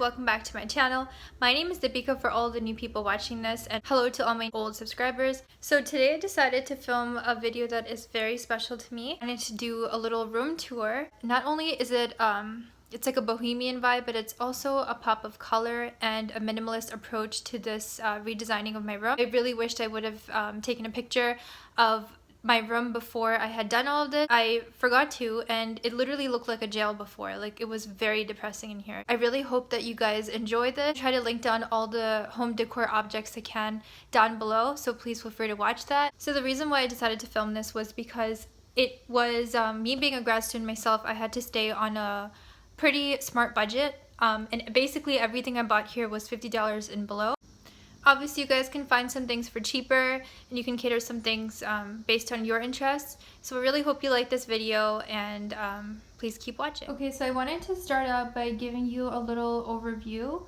welcome back to my channel. My name is Deepika for all the new people watching this, and hello to all my old subscribers. So today I decided to film a video that is very special to me. I wanted to do a little room tour. Not only is it it's like a bohemian vibe, but it's also a pop of color and a minimalist approach to this redesigning of my room. I really wished I would have taken a picture of my room before I had done all of this. I forgot to, and it literally looked like a jail before. Like, it was very depressing in here. I really hope that you guys enjoy this. I try to link down all the home decor objects I can down below, so please feel free to watch that. So the reason why I decided to film this was because it was me being a grad student myself. I had to stay on a pretty smart budget, and basically everything I bought here was $50 and below. Obviously, you guys can find some things for cheaper, and you can cater some things based on your interests. So I really hope you like this video, and please keep watching. Okay, so I wanted to start out by giving you a little overview.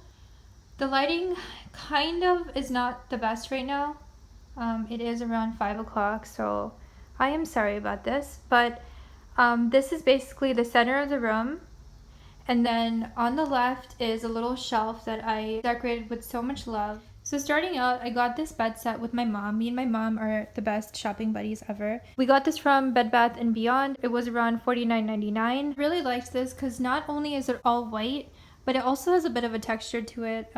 The lighting kind of is not the best right now. It is around 5 o'clock, so I am sorry about this. But this is basically the center of the room. And then on the left is a little shelf that I decorated with so much love. So starting out, I got this bed set with my mom. Me and my mom are the best shopping buddies ever. We got this from Bed Bath & Beyond. It was around $49.99. Really liked this because not only is it all white, but it also has a bit of a texture to it.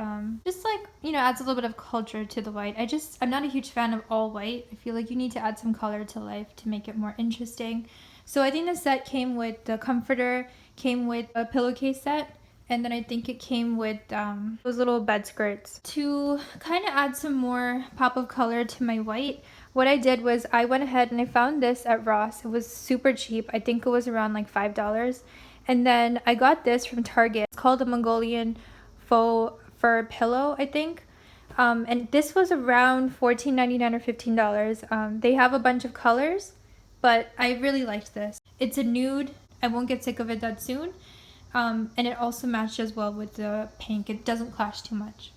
Just like, you know, adds a little bit of culture to the white. I'm not a huge fan of all white. I feel like you need to add some color to life to make it more interesting. So I think the set came with the comforter, came with a pillowcase set, and then I think it came with those little bed skirts. To kind of add some more pop of color to my white, what I did was I went ahead and I found this at Ross. It was super cheap. I think it was around like $5. And then I got this from Target. It's called a Mongolian faux fur pillow, I think. And this was around $14.99 or $15. They have a bunch of colors, but I really liked this. It's a nude. I won't get sick of it that soon. And it also matches well with the pink. It doesn't clash too much.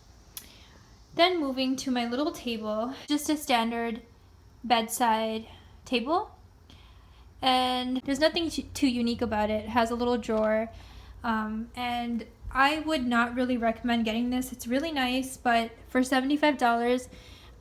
Then moving to my little table, just a standard bedside table. And there's nothing too unique about it. It has a little drawer. And I would not really recommend getting this. It's really nice, but for $75,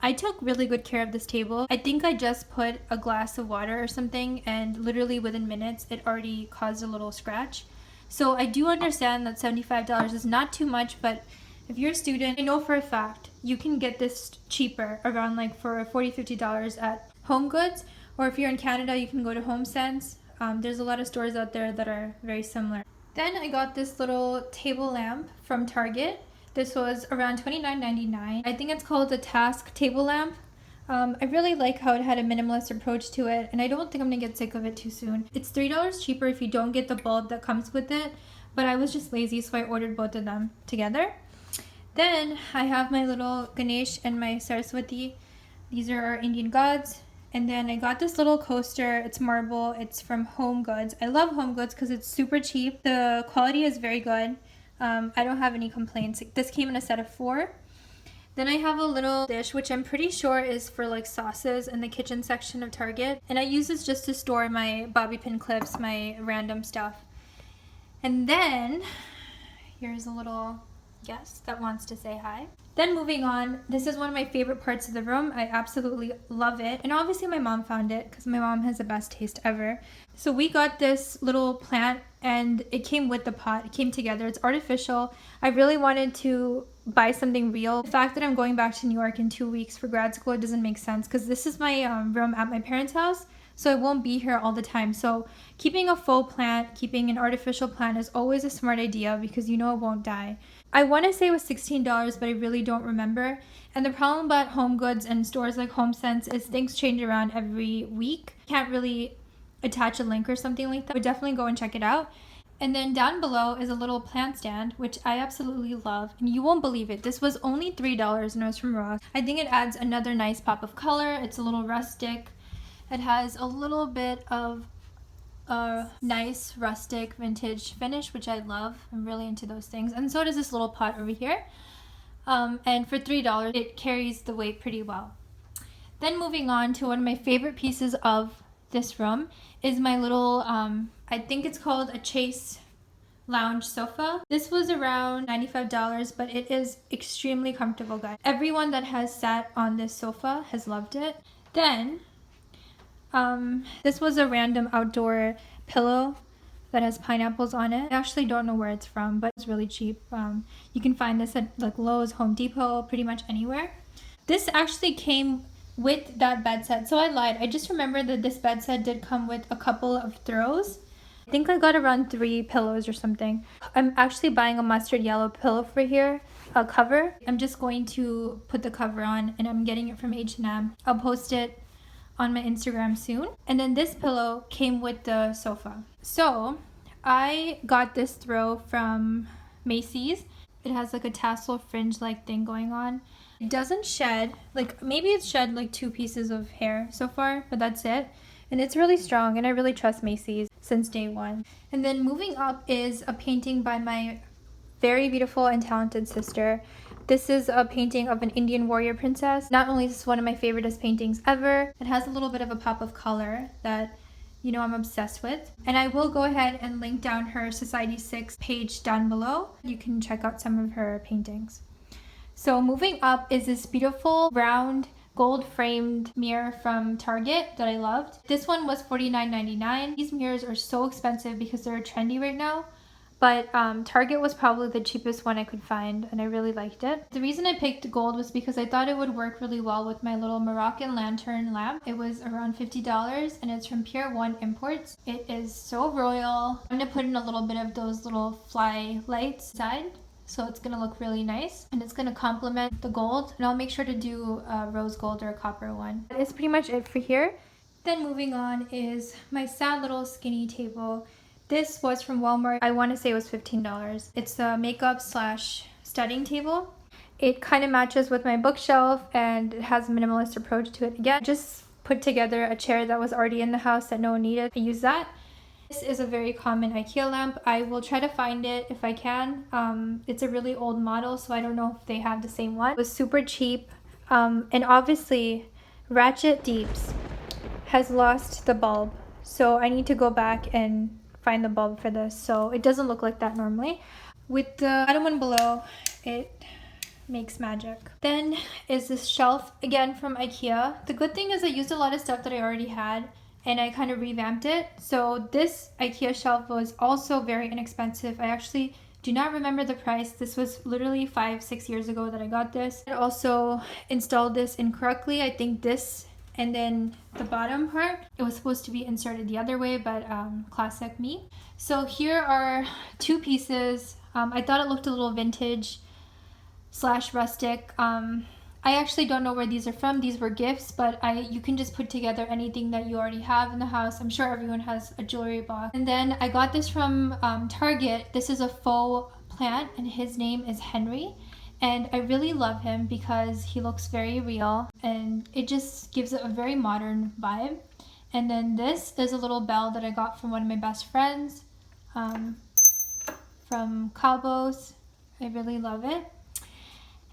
I took really good care of this table. I think I just put a glass of water or something, and literally within minutes, it already caused a little scratch. So I do understand that $75 is not too much, but if you're a student, I know for a fact you can get this cheaper, around like for $40, $50 at Home Goods, or if you're in Canada, you can go to HomeSense. There's a lot of stores out there that are very similar. Then I got this little table lamp from Target. This was around $29.99. I think it's called the Task Table Lamp. I really like how it had a minimalist approach to it, and I don't think I'm gonna get sick of it too soon. It's $3 cheaper if you don't get the bulb that comes with it, but I was just lazy, so I ordered both of them together. Then I have my little Ganesh and my Saraswati. These are our Indian gods. And then I got this little coaster. It's marble. It's from Home Goods. I love Home Goods because it's super cheap. The quality is very good. I don't have any complaints. This came in a set of 4. Then I have a little dish, which I'm pretty sure is for like sauces in the kitchen section of Target. And I use this just to store my bobby pin clips, my random stuff. And then here's a little guest that wants to say hi. Then moving on, this is one of my favorite parts of the room. I absolutely love it. And obviously my mom found it because my mom has the best taste ever. So we got this little plant and it came with the pot. It came together. It's artificial. I really wanted to buy something real. The fact that I'm going back to New York in 2 weeks for grad school, it doesn't make sense because this is my room at my parents' house. So I won't be here all the time. So keeping a faux plant, keeping an artificial plant is always a smart idea because you know it won't die. I want to say it was $16, but I really don't remember. And the problem about Home Goods and stores like HomeSense is things change around every week. Can't really attach a link or something like that. But definitely go and check it out. And then down below is a little plant stand, which I absolutely love. And you won't believe it. This was only $3 and it was from Ross. I think it adds another nice pop of color. It's a little rustic. It has a little bit of a nice rustic vintage finish, which I love. I'm really into those things. And so does this little pot over here. And for $3, it carries the weight pretty well. Then moving on to one of my favorite pieces of this room is my little, I think it's called a Chaise lounge sofa. This was around $95, but it is extremely comfortable, guys. Everyone that has sat on this sofa has loved it. Then, this was a random outdoor pillow that has pineapples on it. I actually don't know where it's from, but it's really cheap. You can find this at like Lowe's, Home Depot, pretty much anywhere. This actually came with that bed set. So I lied. I just remembered that this bed set did come with a couple of throws. I think I got around 3 pillows or something. I'm actually buying a mustard yellow pillow for here, a cover. I'm just going to put the cover on, and I'm getting it from H&M. I'll post it on my Instagram soon. And then this pillow came with the sofa. So I got this throw from Macy's. It has like a tassel fringe like thing going on. It doesn't shed, like maybe it's shed like 2 pieces of hair so far, but that's it. And it's really strong, and I really trust Macy's since day one. And then moving up is a painting by my very beautiful and talented sister. This is a painting of an Indian warrior princess. Not only is this one of my favoriteest paintings ever, it has a little bit of a pop of color that, you know, I'm obsessed with. And I will go ahead and link down her Society 6 page down below. You can check out some of her paintings. So moving up is this beautiful round gold framed mirror from Target that I loved. This one was $49.99. These mirrors are so expensive because they're trendy right now. But Target was probably the cheapest one I could find, and I really liked it. The reason I picked gold was because I thought it would work really well with my little Moroccan lantern lamp. It was around $50, and it's from Pier 1 Imports. It is so royal. I'm going to put in a little bit of those little fly lights inside, so it's going to look really nice, and it's going to complement the gold. And I'll make sure to do a rose gold or a copper one. That's pretty much it for here. Then moving on is my sad little skinny table. This was from Walmart. I want to say it was $15. It's a makeup slash studying table. It kind of matches with my bookshelf, and it has a minimalist approach to it. Again, just put together a chair that was already in the house that no one needed. I use that. This is a very common IKEA lamp. I will try to find it if I can. It's a really old model, so I don't know if they have the same one. It was super cheap. And obviously, Ratchet Deeps has lost the bulb. So I need to go back and find the bulb for this, so it doesn't look like that normally. With the bottom one below, it makes magic. Then is this shelf, again from IKEA. The good thing is I used a lot of stuff that I already had, and I kind of revamped it. So this IKEA shelf was also very inexpensive. I actually do not remember the price. This was literally 5-6 years ago that I got this. I also installed this incorrectly. I think this and then the bottom part, it was supposed to be inserted the other way, but classic me. So here are 2 pieces. I thought it looked a little vintage slash rustic. I actually don't know where these are from. These were gifts, but you can just put together anything that you already have in the house. I'm sure everyone has a jewelry box. And then I got this from Target. This is a faux plant, and his name is Henry. And I really love him because he looks very real, and it just gives it a very modern vibe. And then this is a little bell that I got from one of my best friends from Cabos. I really love it.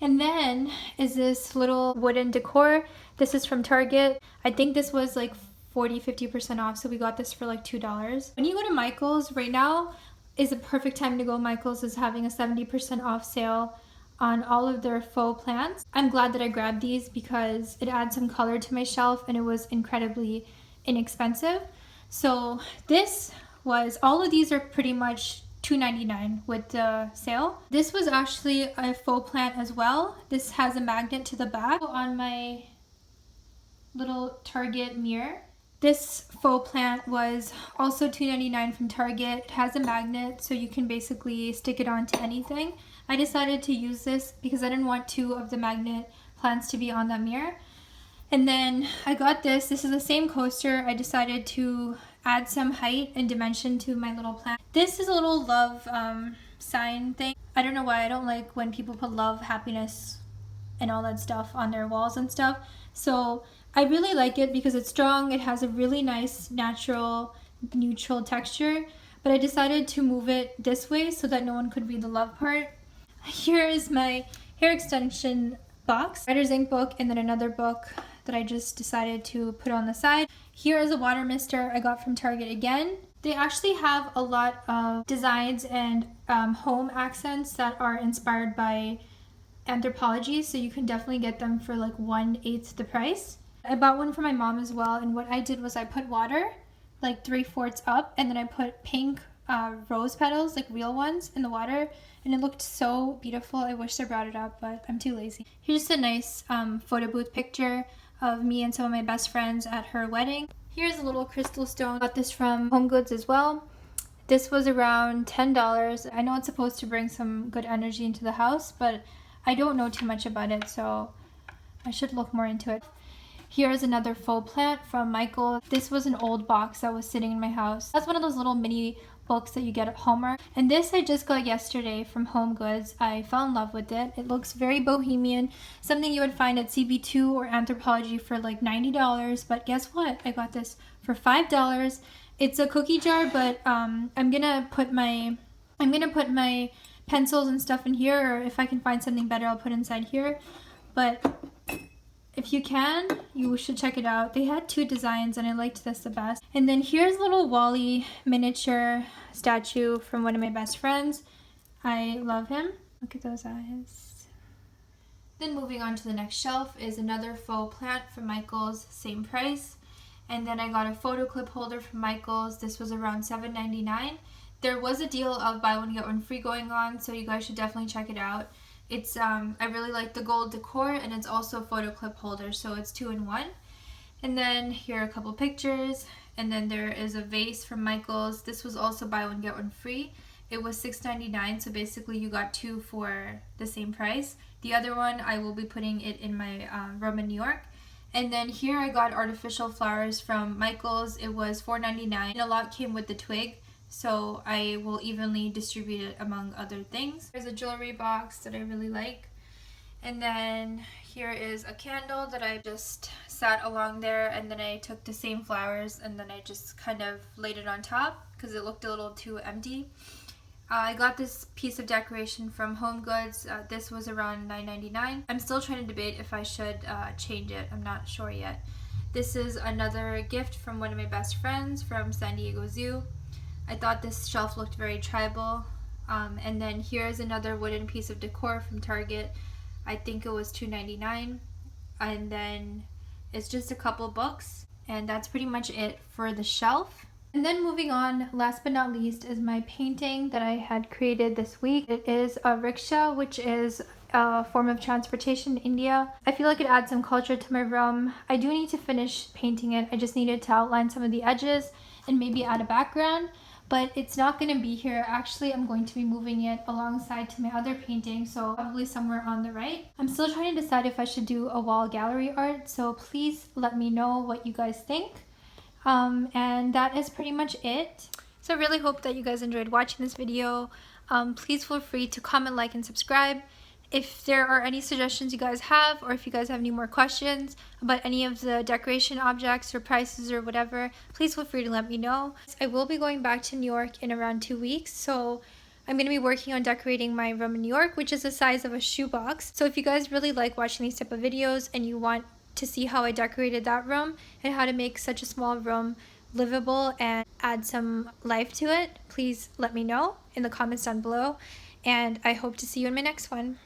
And then is this little wooden decor. This is from Target. I think this was like 40-50% off, so we got this for like $2. When you go to Michael's right now is a perfect time to go. Michael's is having a 70% off sale on all of their faux plants. I'm glad that I grabbed these because it adds some color to my shelf, and it was incredibly inexpensive. So this was, all of these are pretty much $2.99 with the sale. This was actually a faux plant as well. This has a magnet to the back on my little Target mirror. This faux plant was also $2.99 from Target. It has a magnet, so you can basically stick it onto anything. I decided to use this because I didn't want 2 of the magnet plants to be on that mirror. And then I got this. This is the same coaster. I decided to add some height and dimension to my little plant. This is a little love sign thing. I don't know why I don't like when people put love, happiness, and all that stuff on their walls and stuff. So I really like it because it's strong. It has a really nice, natural, neutral texture. But I decided to move it this way so that no one could read the love part. Here is my hair extension box, writer's ink book, and then another book that I just decided to put on the side. Here is a water mister I got from Target again. They actually have a lot of designs and home accents that are inspired by anthropology, so you can definitely get them for like 1/8 the price. I bought one for my mom as well, and what I did was I put water like 3/4 up, and then I put pink rose petals, like real ones, in the water, and it looked so beautiful. I wish I brought it up, but I'm too lazy. Here's a nice photo booth picture of me and some of my best friends at her wedding. Here's a little crystal stone. Got this from Home Goods as well. This was around $10. I know it's supposed to bring some good energy into the house, but I don't know too much about it, so I should look more into it. Here's another faux plant from Michael. This was an old box that was sitting in my house. That's one of those little mini books that you get at Hallmark. And this I just got yesterday from Home Goods. I fell in love with it. It looks very Bohemian, something you would find at CB2 or Anthropologie for like $90. But guess what? I got this for $5. It's a cookie jar, but I'm gonna put my pencils and stuff in here, or if I can find something better, I'll put inside here. But if you can, you should check it out. They had 2 designs and I liked this the best. And then here's a little Wally miniature statue from one of my best friends. I love him. Look at those eyes. Then moving on to the next shelf is another faux plant from Michael's, same price. And then I got a photo clip holder from Michael's. This was around $7.99. There was a deal of buy one get one free going on, so you guys should definitely check it out. It's I really like the gold decor, and it's also a photo clip holder, so it's 2 in 1. And then here are a couple pictures, and then there is a vase from Michael's. This was also buy one get one free. It was $6.99, so basically you got 2 for the same price. The other one, I will be putting it in my room in New York. And then here I got artificial flowers from Michael's. It was $4.99, and a lot came with the twig, so I will evenly distribute it among other things. There's a jewelry box that I really like. And then here is a candle that I just sat along there, and then I took the same flowers and then I just kind of laid it on top because it looked a little too empty. I got this piece of decoration from Home Goods. This was around $9.99. I'm still trying to debate if I should change it. I'm not sure yet. This is another gift from one of my best friends from San Diego Zoo. I thought this shelf looked very tribal. And then here's another wooden piece of decor from Target. I think it was $2.99. And then it's just a couple books. And that's pretty much it for the shelf. And then moving on, last but not least, is my painting that I had created this week. It is a rickshaw, which is a form of transportation in India. I feel like it adds some culture to my room. I do need to finish painting it. I just needed to outline some of the edges and maybe add a background. But it's not going to be here. Actually, I'm going to be moving it alongside to my other painting, so probably somewhere on the right. I'm still trying to decide if I should do a wall gallery art, so please let me know what you guys think. And that is pretty much it. So I really hope that you guys enjoyed watching this video. Please feel free to comment, like, and subscribe. If there are any suggestions you guys have, or if you guys have any more questions about any of the decoration objects or prices or whatever, please feel free to let me know. I will be going back to New York in around 2 weeks, so I'm going to be working on decorating my room in New York, which is the size of a shoebox. So if you guys really like watching these type of videos and you want to see how I decorated that room and how to make such a small room livable and add some life to it, please let me know in the comments down below. And I hope to see you in my next one.